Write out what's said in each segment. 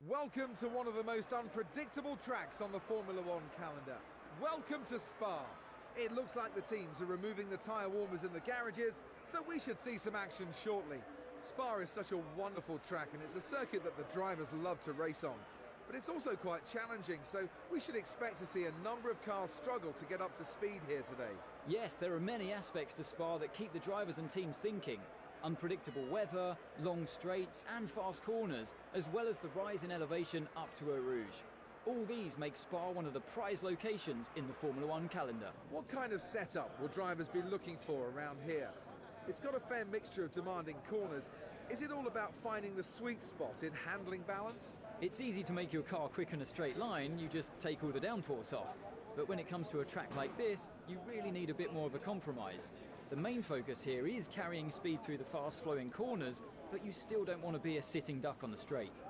Welcome to one of the most unpredictable tracks on the Formula One calendar. Welcome to Spa. It looks like the teams are removing the tyre warmers in the garages, so we should see some action shortly. Spa is such a wonderful track and it's a circuit that the drivers love to race on. But it's also quite challenging, so we should expect to see a number of cars struggle to get up to speed here today. Yes, there are many aspects to Spa that keep the drivers and teams thinking. Unpredictable weather, long straights and fast corners, as well as the rise in elevation up to Eau Rouge. All these make Spa one of the prize locations in the Formula One calendar. What kind of setup will drivers be looking for around here? It's got a fair mixture of demanding corners. Is it all about finding the sweet spot in handling balance? It's easy to make your car quick in a straight line, you just take all the downforce off. But when it comes to a track like this, you really need a bit more of a compromise. The main focus here is carrying speed through the fast-flowing corners, but you still don't want to be a sitting duck on the straight.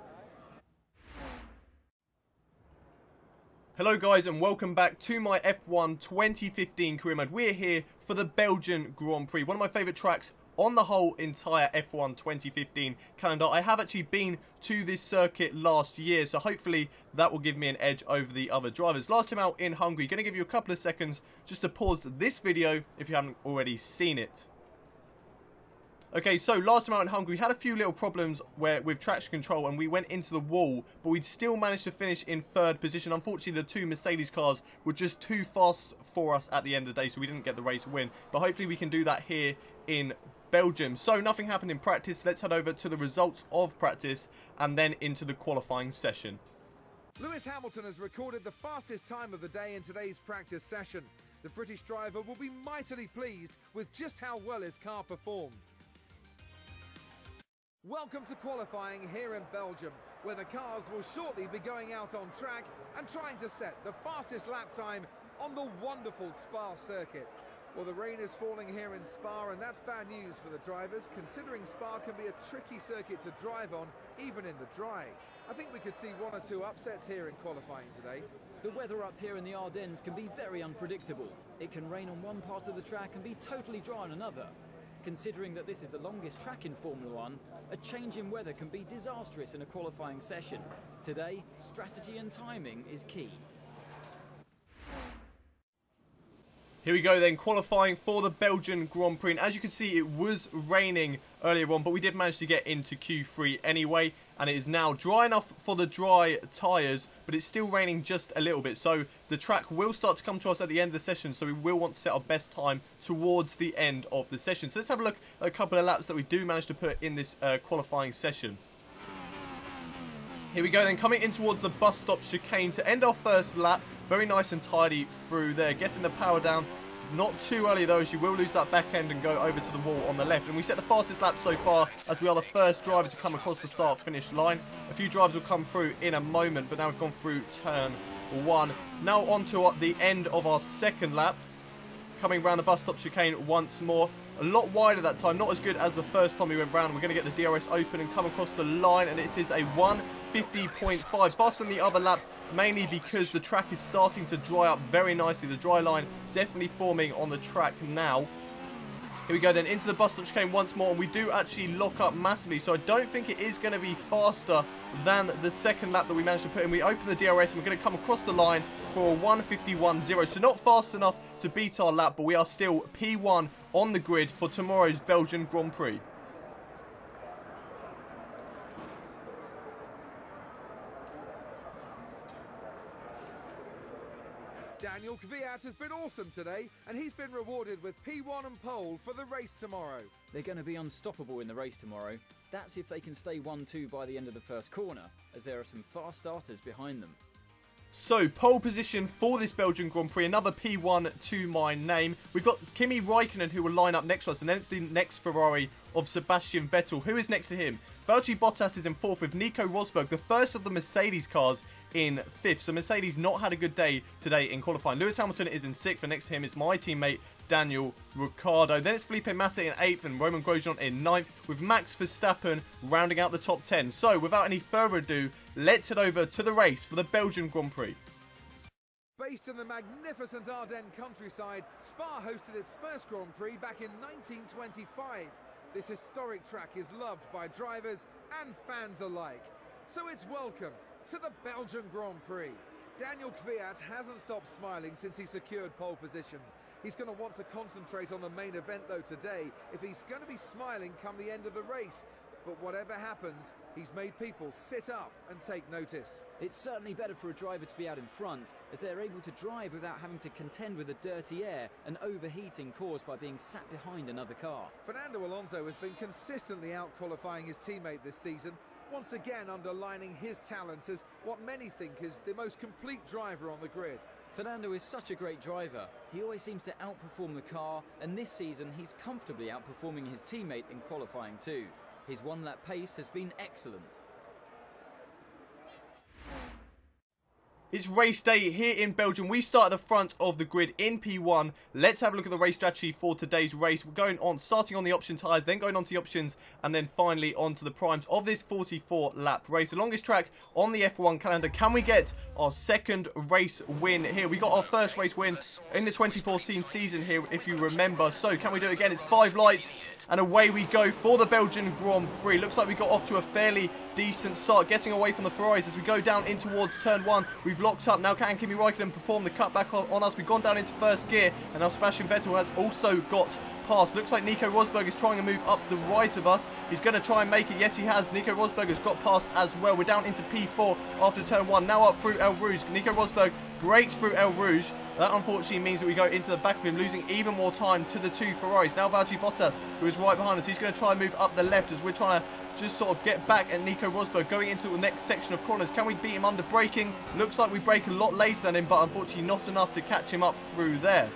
Hello guys and welcome back to my F1 2015 career mode. We're here for the Belgian Grand Prix, one of my favourite tracks on the whole entire F1 2015 calendar. I have actually been to this circuit last year, so hopefully that will give me an edge over the other drivers. Last time out in Hungary, going to give you a couple of seconds just to pause this video if you haven't already seen it. Okay, so last time out in Hungary, we had a few little problems with traction control and we went into the wall, but we'd still managed to finish in third position. Unfortunately, the two Mercedes cars were just too fast for us at the end of the day, so we didn't get the race win. But hopefully we can do that here in Belgium. So nothing happened in practice. Let's head over to the results of practice and then into the qualifying session. Lewis Hamilton has recorded the fastest time of the day in today's practice session. The British driver will be mightily pleased with just how well his car performed. Welcome to qualifying here in Belgium, where the cars will shortly be going out on track and trying to set the fastest lap time on the wonderful Spa circuit. Well, the rain is falling here in Spa, and that's bad news for the drivers, considering Spa can be a tricky circuit to drive on, even in the dry. I think we could see one or two upsets here in qualifying today. The weather up here in the Ardennes can be very unpredictable. It can rain on one part of the track and be totally dry on another. Considering that this is the longest track in Formula One, a change in weather can be disastrous in a qualifying session. Today, strategy and timing is key. Here we go then, qualifying for the Belgian Grand Prix. And as you can see, it was raining earlier on, but we did manage to get into Q3 anyway. And it is now dry enough for the dry tyres, but it's still raining just a little bit. So the track will start to come to us at the end of the session, so we will want to set our best time towards the end of the session. So let's have a look at a couple of laps that we do manage to put in this qualifying session. Here we go then, coming in towards the bus stop chicane to end our first lap. Very nice and tidy through there, getting the power down. Not too early though, as you will lose that back end and go over to the wall on the left. And we set the fastest lap so far, as we are the first driver to come across the start-finish line. A few drivers will come through in a moment, but now we've gone through turn one. Now on to the end of our second lap. Coming around the bus stop chicane once more. A lot wider that time, not as good as the first time we went round. We're going to get the DRS open and come across the line, and it is a 1:50.5, faster than the other lap, mainly because the track is starting to dry up very nicely. The dry line definitely forming on the track now. Here we go then, into the bus stop chicane once more, and we do actually lock up massively, so I don't think it is going to be faster than the second lap that we managed to put in. We open the DRS and we're going to come across the line for a 1:51.0, so not fast enough to beat our lap, but we are still P1 on the grid for tomorrow's Belgian Grand Prix. Daniil Kvyat has been awesome today, and he's been rewarded with P1 and pole for the race tomorrow. They're going to be unstoppable in the race tomorrow. That's if they can stay 1-2 by the end of the first corner, as there are some fast starters behind them. So, pole position for this Belgian Grand Prix, another P1 to my name. We've got Kimi Räikkönen who will line up next to us, and then it's the next Ferrari of Sebastian Vettel. Who is next to him? Valtteri Bottas is in fourth with Nico Rosberg, the first of the Mercedes cars, in fifth. So Mercedes not had a good day today in qualifying. Lewis Hamilton is in sixth, and next to him is my teammate Daniil Ricciardo. Then it's Felipe Massa in 8th and Romain Grosjean in 9th, with Max Verstappen rounding out the top 10. So without any further ado, let's head over to the race for the Belgian Grand Prix. Based in the magnificent Ardennes countryside, Spa hosted its first Grand Prix back in 1925. This historic track is loved by drivers and fans alike. So it's welcome to the Belgian Grand Prix. Daniil Kvyat hasn't stopped smiling since he secured pole position. He's going to want to concentrate on the main event though today if he's going to be smiling come the end of the race. But whatever happens, he's made people sit up and take notice. It's certainly better for a driver to be out in front, as they're able to drive without having to contend with the dirty air and overheating caused by being sat behind another car. Fernando Alonso has been consistently out-qualifying his teammate this season, once again underlining his talent as what many think is the most complete driver on the grid. Fernando is such a great driver. He always seems to outperform the car, and this season he's comfortably outperforming his teammate in qualifying too. His one-lap pace has been excellent. It's race day here in Belgium. We start at the front of the grid in P1. Let's have a look at the race strategy for today's race. We're going on, starting on the option tyres, then going on to the options, and then finally onto the primes of this 44-lap race. The longest track on the F1 calendar. Can we get our second race win here? We got our first race win in the 2014 season here, if you remember. So can we do it again? It's 5 lights, and away we go for the Belgian Grand Prix. Looks like we got off to a fairly decent start, getting away from the Ferraris as we go down in towards turn 1. We've locked up. Now can Kimi Räikkönen perform the cutback on us? We've gone down into first gear, and now Sebastian Vettel has also got past. Looks like Nico Rosberg is trying to move up the right of us. He's going to try and make it. Yes, he has. Nico Rosberg has got past as well. We're down into P4 after turn 1. Now up through El Rouge. Nico Rosberg breaks through El Rouge. That unfortunately means that we go into the back of him, losing even more time to the 2 Ferraris. Now Valtteri Bottas, who is right behind us, he's going to try and move up the left as we're trying to just sort of get back at Nico Rosberg going into the next section of corners. Can we beat him under braking? Looks like we brake a lot later than him, but unfortunately not enough to catch him up through there.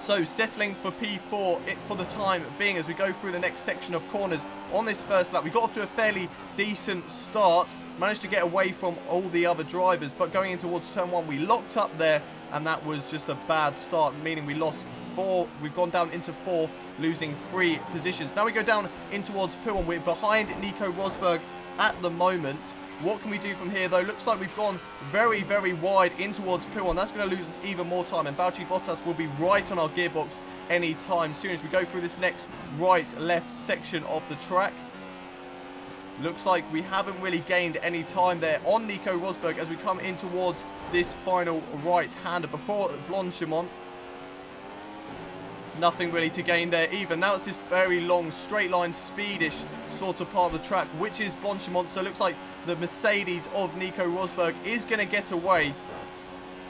So settling for P4 for the time being as we go through the next section of corners on this first lap. We got off to a fairly decent start, managed to get away from all the other drivers, but going in towards turn 1 we locked up there, and that was just a bad start, meaning we lost 4. We've gone down into 4th, losing 3 positions. Now we go down in towards P1. We're behind Nico Rosberg at the moment. What can we do from here though? Looks like we've gone very, very wide in towards P1. That's going to lose us even more time, and Valtteri Bottas will be right on our gearbox any time soon as we go through this next right-left section of the track. Looks like we haven't really gained any time there on Nico Rosberg as we come in towards this final right-hander before Blanchimont. Nothing really to gain there either. Now it's this very long straight line speedish sort of part of the track, which is Blanchimont. So it looks like the Mercedes of Nico Rosberg is going to get away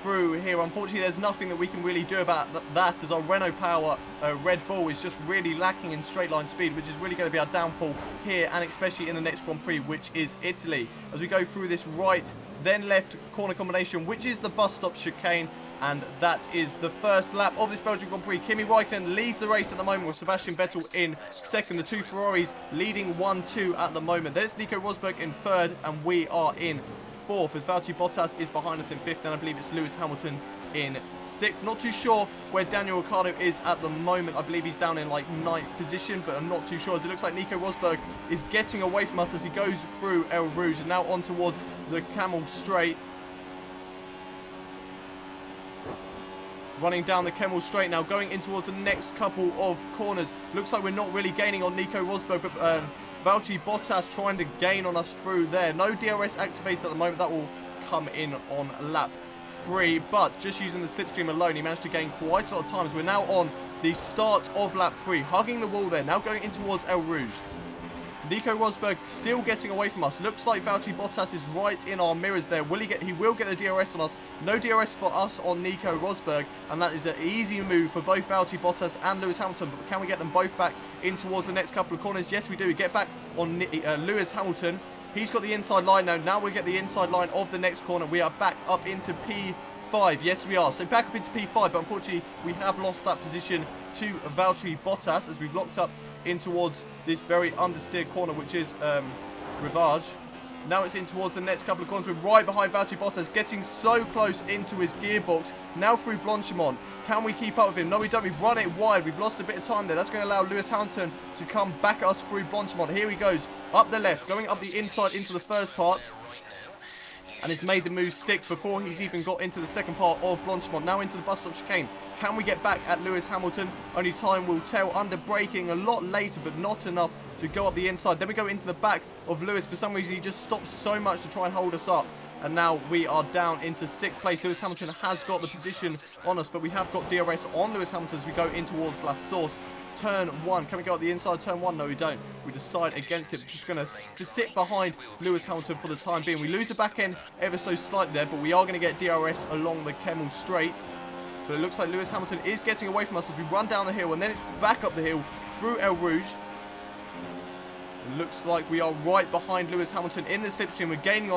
through here. Unfortunately, there's nothing that we can really do about that as our Renault Power Red Bull is just really lacking in straight line speed, which is really going to be our downfall here, and especially in the next Grand Prix, which is Italy. As we go through this right, then left corner combination, which is the bus stop chicane. And that is the first lap of this Belgian Grand Prix. Kimi Räikkönen leads the race at the moment with Sebastian Vettel in second. The 2 Ferraris leading 1-2 at the moment. There's Nico Rosberg in third, and we are in 4th as Valtteri Bottas is behind us in 5th, and I believe it's Lewis Hamilton in 6th. Not too sure where Daniel Ricciardo is at the moment. I believe he's down in like 9th position, but I'm not too sure, as it looks like Nico Rosberg is getting away from us as he goes through El Rouge and now on towards the Camel Straight. Running down the Kemmel Straight now, going in towards the next couple of corners. Looks like we're not really gaining on Nico Rosberg, but Valtteri Bottas trying to gain on us through there. No DRS activated at the moment. That will come in on lap 3, but just using the slipstream alone, he managed to gain quite a lot of time. So we're now on the start of lap 3, hugging the wall there, now going in towards El Rouge. Nico Rosberg still getting away from us. Looks like Valtteri Bottas is right in our mirrors there. He will get the DRS on us. No DRS for us on Nico Rosberg, and that is an easy move for both Valtteri Bottas and Lewis Hamilton. But can we get them both back in towards the next couple of corners? Yes, we do. We get back on Lewis Hamilton. He's got the inside line now. Now we get the inside line of the next corner. We are back up into P5. Yes, we are. So back up into P5, but unfortunately we have lost that position to Valtteri Bottas as we've locked up in towards this very understeer corner, which is Rivage. Now it's in towards the next couple of corners. We're right behind Valtteri Bottas, getting so close into his gearbox. Now through Blanchimont. Can we keep up with him? No, we don't. We've run it wide. We've lost a bit of time there. That's going to allow Lewis Hamilton to come back at us through Blanchimont. Here he goes, up the left, going up the inside into the first part. And has made the move stick before he's even got into the second part of Blanchimont. Now into the bus stop chicane. Can we get back at Lewis Hamilton? Only time will tell. Under braking a lot later, but not enough to go up the inside. Then we go into the back of Lewis. For some reason, he just stops so much to try and hold us up. And now we are down into 6th place. Lewis Hamilton has got the position on us, but we have got DRS on Lewis Hamilton as we go in towards La Source. Turn 1. Can we go up the inside turn 1? No, we don't. We decide against it. We're just going to sit behind Lewis Hamilton for the time being. We lose the back end ever so slightly there, but we are going to get DRS along the Kemmel Straight. But it looks like Lewis Hamilton is getting away from us as we run down the hill, and then it's back up the hill through El Rouge. It looks like we are right behind Lewis Hamilton in the slipstream. We're gaining.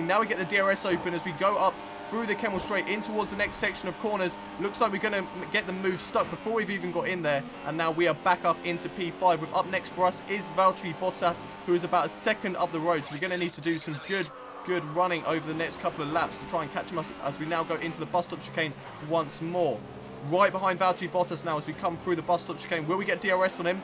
Now we get the DRS open as we go up through the Kemmel Straight in towards the next section of corners. Looks like we're going to get the move stuck before we've even got in there. And now we are back up into P5. With up next for us is Valtteri Bottas, who is about a second up the road. So we're going to need to do some good running over the next couple of laps to try and catch him as we now go into the bus stop chicane once more. Right behind Valtteri Bottas now as we come through the bus stop chicane. Will we get DRS on him?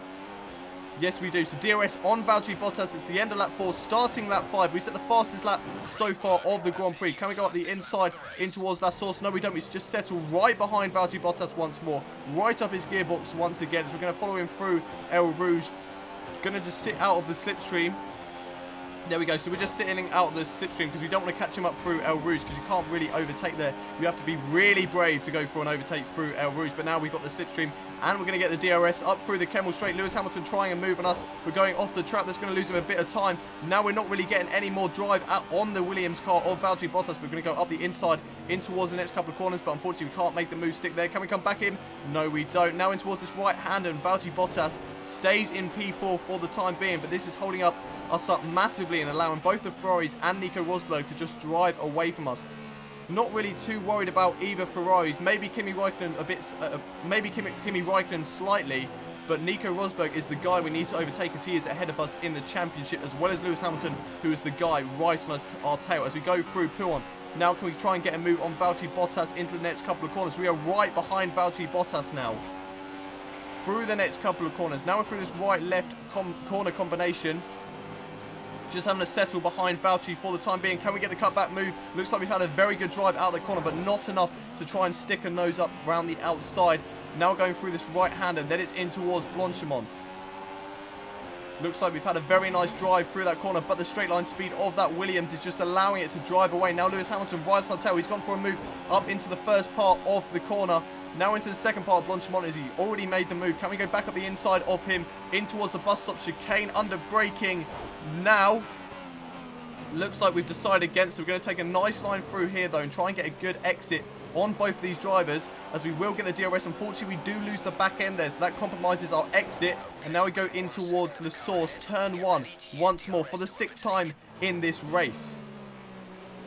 Yes, we do. So DRS on Valtteri Bottas. It's the end of lap 4, starting lap 5. We set the fastest lap so far of the Grand Prix. Can we go up the inside in towards La Source? No, we don't. We just settle right behind Valtteri Bottas once more. Right up his gearbox once again. So we're going to follow him through El Rouge. Going to just sit out of the slipstream. There we go. So we're just sitting out of the slipstream because we don't want to catch him up through El Rouge because you can't really overtake there. You have to be really brave to go for an overtake through El Rouge. But now we've got the slipstream and we're going to get the DRS up through the Kemmel Straight. Lewis Hamilton trying and move on us. We're going off the track. That's going to lose him a bit of time. Now we're not really getting any more drive on the Williams car of Valtteri Bottas. We're going to go up the inside in towards the next couple of corners. But unfortunately, we can't make the move stick there. Can we come back in? No, we don't. Now in towards this right hand, and Valtteri Bottas stays in P4 for the time being. But this is holding us up massively and allowing both the Ferraris and Nico Rosberg to just drive away from us. Not really too worried about either Ferraris. Maybe Kimi Räikkönen a bit, maybe Kimi Räikkönen slightly, but Nico Rosberg is the guy we need to overtake as he is ahead of us in the championship, as well as Lewis Hamilton, who is the guy right on our tail as we go through Pouhon. Now can we try and get a move on Valtteri Bottas into the next couple of corners? We are right behind Valtteri Bottas now. Through the next couple of corners. Now we're through this right-left corner combination. Just having to settle behind Valtteri for the time being. Can we get the cutback move? Looks like we've had a very good drive out of the corner, but not enough to try and stick a nose up around the outside. Now going through this right-hander, then it's in towards Blanchimont. Looks like we've had a very nice drive through that corner, but the straight line speed of that Williams is just allowing it to drive away. Now Lewis Hamilton rides on tail. He's gone for a move up into the first part of the corner. Now into the second part of Blanchimont as he already made the move. Can we go back up the inside of him in towards the bus stop chicane under braking? Now, looks like we've decided against it. We're going to take a nice line through here though and try and get a good exit on both of these drivers as we will get the DRS. Unfortunately, we do lose the back end there, so that compromises our exit. And now we go in towards the Source, turn 1, once more for the 6th time in this race.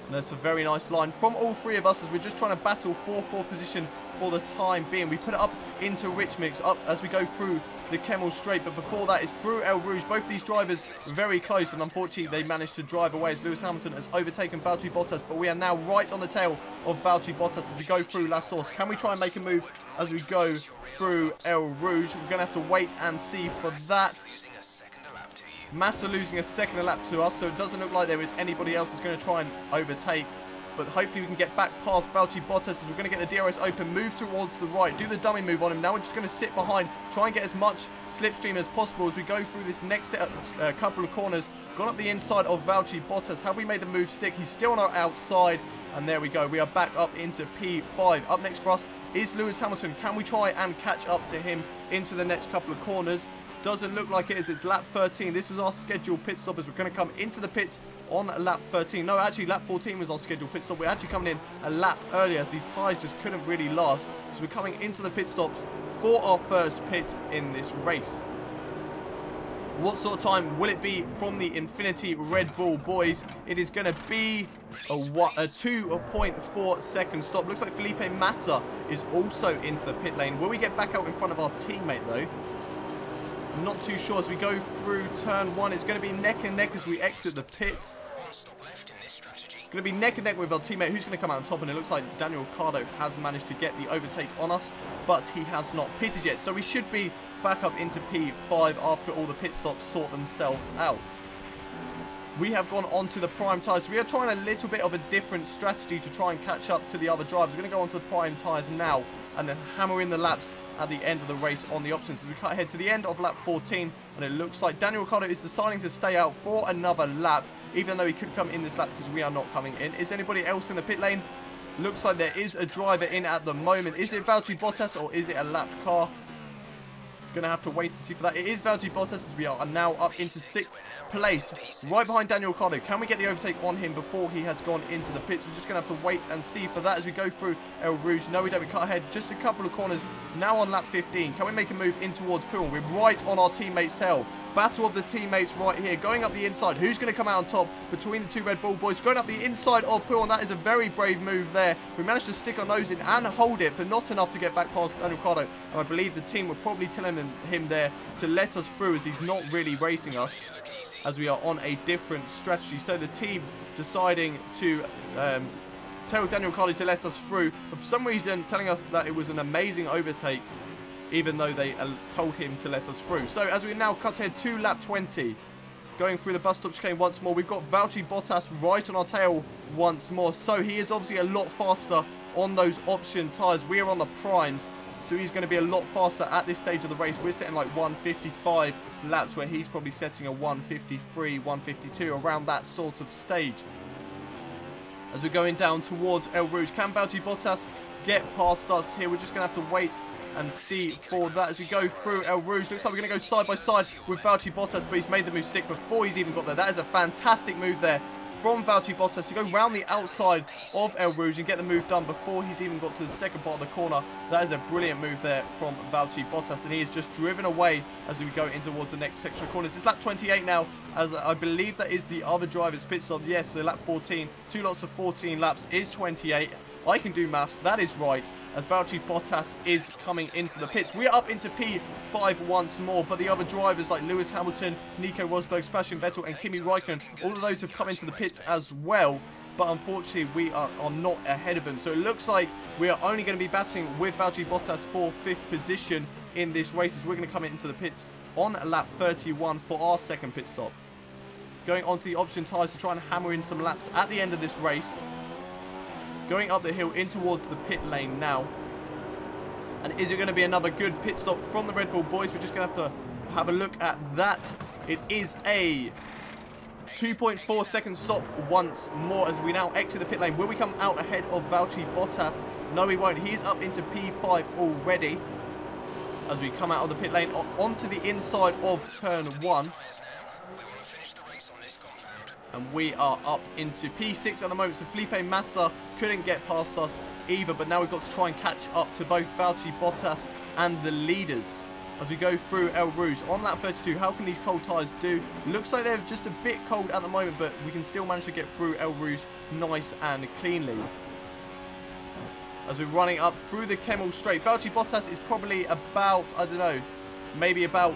And that's a very nice line from all three of us as we're just trying to battle for 4th position for the time being. We put it up into Rich Mix up as we go through the Kemmel Straight, but before that is through El Rouge. Both of these drivers very close, and unfortunately they managed to drive away as Lewis Hamilton has overtaken Valtteri Bottas, but we are now right on the tail of Valtteri Bottas as we go through La Source. Can we try and make a move as we go through El Rouge? We're going to have to wait and see for that. Massa losing a second lap to us, so it doesn't look like there is anybody else that's going to try and overtake. But hopefully we can get back past Valtteri Bottas as we're going to get the DRS open, move towards the right, do the dummy move on him. Now we're just going to sit behind, try and get as much slipstream as possible as we go through this next couple of corners. Gone up the inside of Valtteri Bottas. Have we made the move stick? He's still on our outside. And there we go. We are back up into P5. Up next for us is Lewis Hamilton. Can we try and catch up to him into the next couple of corners? Doesn't look like it is. It's lap 13. This was our scheduled pit stop as we're going to come into the pits on lap 13. No, actually lap 14 was our scheduled pit stop. We're actually coming in a lap earlier as these tyres just couldn't really last. So we're coming into the pit stops for our first pit in this race. What sort of time will it be from the Infinity Red Bull boys? It is going to be a 2.4 second stop. Looks like Felipe Massa is also into the pit lane. Will we get back out in front of our teammate though? I'm not too sure. As we go through turn 1, it's going to be neck and neck as we exit the pits. Going to be neck and neck with our teammate who's going to come out on top, and it looks like Daniil Ricciardo has managed to get the overtake on us, but he has not pitted yet. So we should be back up into P5 after all the pit stops sort themselves out. we have gone on to the prime tyres. So we are trying a little bit of a different strategy to try and catch up to the other drivers. We're going to go on to the prime tyres now and then hammer in the laps at the end of the race on the options. So we cut ahead to the end of lap 14, and it looks like Daniil Ricciardo is deciding to stay out for another lap, even though he could come in this lap because we are not coming in. Is anybody else in the pit lane? Looks like there is a driver in at the moment. Is it Valtteri Bottas or is it a lapped car? Gonna have to wait and see for that. It is Valtteri Bottas as we are now up into 6th place, right behind Daniil Ricciardo. Can we get the overtake on him before he has gone into the pits? We're just gonna have to wait and see for that as we go through El Rouge. No, we don't. We cut ahead just a couple of corners. Now on lap 15. Can we make a move in towards Pool? We're right on our teammate's tail. Battle of the teammates right here. Going up the inside. Who's going to come out on top between the two Red Bull boys? Going up the inside of Pool, and that is a very brave move there. We managed to stick our nose in and hold it, but not enough to get back past Daniil Ricciardo. And I believe the team were probably telling him there to let us through as he's not really racing us, as we are on a different strategy. So the team deciding to tell Daniil Ricciardo to let us through, but for some reason telling us that it was an amazing overtake, even though they told him to let us through. So as we now cut ahead to lap 20, going through the bus stop chicane once more, we've got Valtteri Bottas right on our tail once more. So he is obviously a lot faster on those option tyres. We are on the primes, so he's going to be a lot faster at this stage of the race. We're setting like 155 laps, where he's probably setting a 153, 152, around that sort of stage. As we're going down towards El Rouge, can Valtteri Bottas get past us here? We're just going to have to wait and see for that as we go through El Rouge. Looks like we're going to go side by side with Valtteri Bottas, but he's made the move stick before he's even got there. That is a fantastic move there from Valtteri Bottas to go round the outside of El Rouge and get the move done before he's even got to the second part of the corner. That is a brilliant move there from Valtteri Bottas, and he is just driven away as we go in towards the next section of corners. It's lap 28 now, as I believe that is the other driver's pit stop. Yes, so lap 14, 2 lots of 14 laps is 28. I can do maths, that is right, as Valtteri Bottas is coming into the pits. We are up into P5 once more, but the other drivers like Lewis Hamilton, Nico Rosberg, Sebastian Vettel and Kimi Raikkonen, all of those have come into the pits as well, but unfortunately we are not ahead of them. So it looks like we are only going to be battling with Valtteri Bottas for 5th position in this race, as we're going to come into the pits on lap 31 for our second pit stop. Going onto the option tyres to try and hammer in some laps at the end of this race. Going up the hill in towards the pit lane now. And is it going to be another good pit stop from the Red Bull boys? We're just going to have a look at that. It is a 2.4 second stop once more as we now exit the pit lane. Will we come out ahead of Valtteri Bottas? No, we won't. He's up into P5 already as we come out of the pit lane onto the inside of turn 1. And we are up into P6 at the moment, so Felipe Massa couldn't get past us either, but now we've got to try and catch up to both Valtteri Bottas and the leaders as we go through El Rouge. On lap 32, how can these cold tyres do? Looks like they're just a bit cold at the moment, but we can still manage to get through El Rouge nice and cleanly. As we're running up through the Kemmel Straight, Valtteri Bottas is probably about, I don't know, maybe about...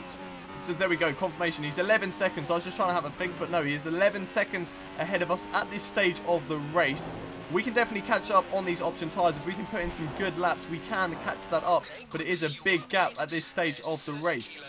So there we go, confirmation. He's 11 seconds. I was just trying to have a think, but no, he is 11 seconds ahead of us at this stage of the race. We can definitely catch up on these option tyres. If we can put in some good laps, we can catch that up. But it is a big gap at this stage of the race,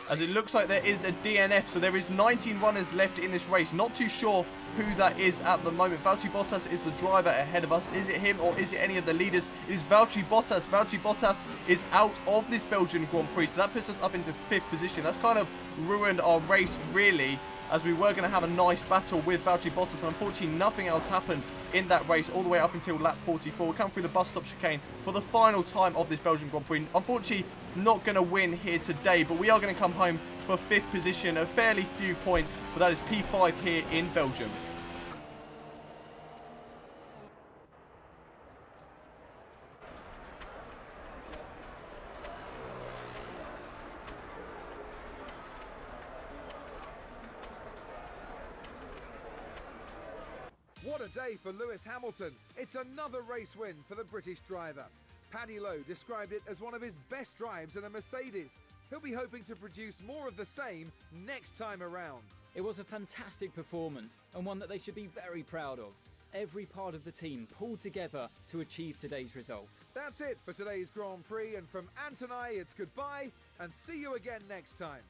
as it looks like there is a DNF. So there is 19 runners left in this race. Not too sure who that is at the moment. Valtteri Bottas is the driver ahead of us. Is it him or is it any of the leaders? It is Valtteri Bottas. Valtteri Bottas is out of this Belgian Grand Prix, so that puts us up into 5th position. That's kind of ruined our race, really, as we were going to have a nice battle with Valtteri Bottas, and unfortunately nothing else happened in that race all the way up until lap 44. We'll come through the bus stop chicane for the final time of this Belgian Grand Prix. Unfortunately, not going to win here today, but we are going to come home for 5th position, a fairly few points, but that is P5 here in Belgium. What a day for Lewis Hamilton. It's another race win for the British driver. Paddy Lowe described it as one of his best drives in a Mercedes. He'll be hoping to produce more of the same next time around. It was a fantastic performance, and one that they should be very proud of. Every part of the team pulled together to achieve today's result. That's it for today's Grand Prix, and from Ant and I, it's goodbye and see you again next time.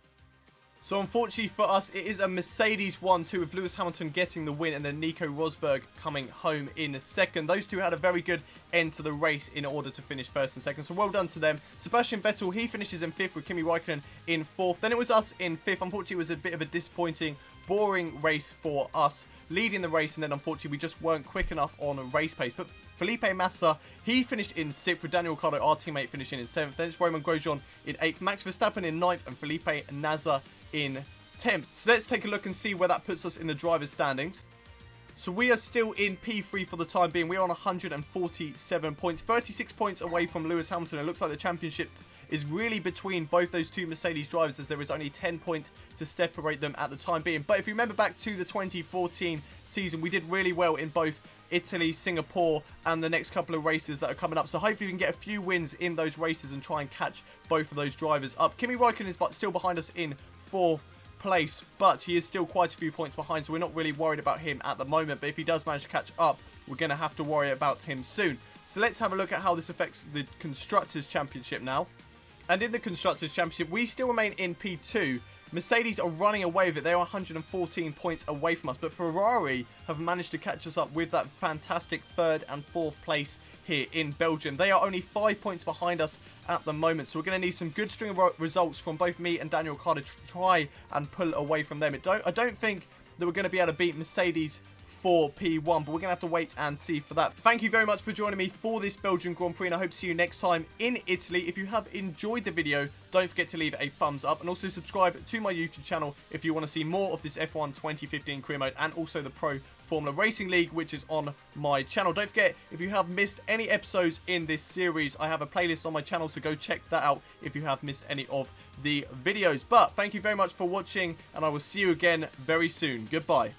So unfortunately for us, it is a Mercedes 1-2 with Lewis Hamilton getting the win and then Nico Rosberg coming home in second. Those two had a very good end to the race in order to finish first and second. So well done to them. Sebastian Vettel, he finishes in 5th with Kimi Raikkonen in 4th. Then it was us in 5th. Unfortunately, it was a bit of a disappointing, boring race for us, leading the race, and then unfortunately we just weren't quick enough on race pace. But Felipe Massa, he finished in 6th with Daniil Ricciardo, our teammate, finishing in 7th. Then it's Romain Grosjean in 8th, Max Verstappen in 9th, and Felipe Nasr in 10th. So let's take a look and see where that puts us in the drivers' standings. So we are still in P3 for the time being. We're on 147 points, 36 points away from Lewis Hamilton. It looks like the championship is really between both those two Mercedes drivers, as there is only 10 points to separate them at the time being. But if you remember back to the 2014 season, we did really well in both Italy, Singapore, and the next couple of races that are coming up. So hopefully we can get a few wins in those races and try and catch both of those drivers up. Kimi Raikkonen is still behind us in 4th place, but he is still quite a few points behind, so we're not really worried about him at the moment. But if he does manage to catch up, we're going to have to worry about him soon. So let's have a look at how this affects the Constructors' Championship now. And in the Constructors' Championship, we still remain in P2. Mercedes are running away with it. They are 114 points away from us, but Ferrari have managed to catch us up with that fantastic 3rd and 4th place here in Belgium. They are only 5 points behind us at the moment, so we're going to need some good string of results from both me and Daniil Ricciardo to try and pull away from them. I don't think that we're going to be able to beat Mercedes for P1, but we're going to have to wait and see for that. Thank you very much for joining me for this Belgian Grand Prix, and I hope to see you next time in Italy. If you have enjoyed the video, don't forget to leave a thumbs up and also subscribe to my YouTube channel if you want to see more of this F1 2015 career mode and also the Pro Formula Racing League, which is on my channel. Don't forget, if you have missed any episodes in this series, I have a playlist on my channel, so go check that out if you have missed any of the videos. But thank you very much for watching, and I will see you again very soon. Goodbye.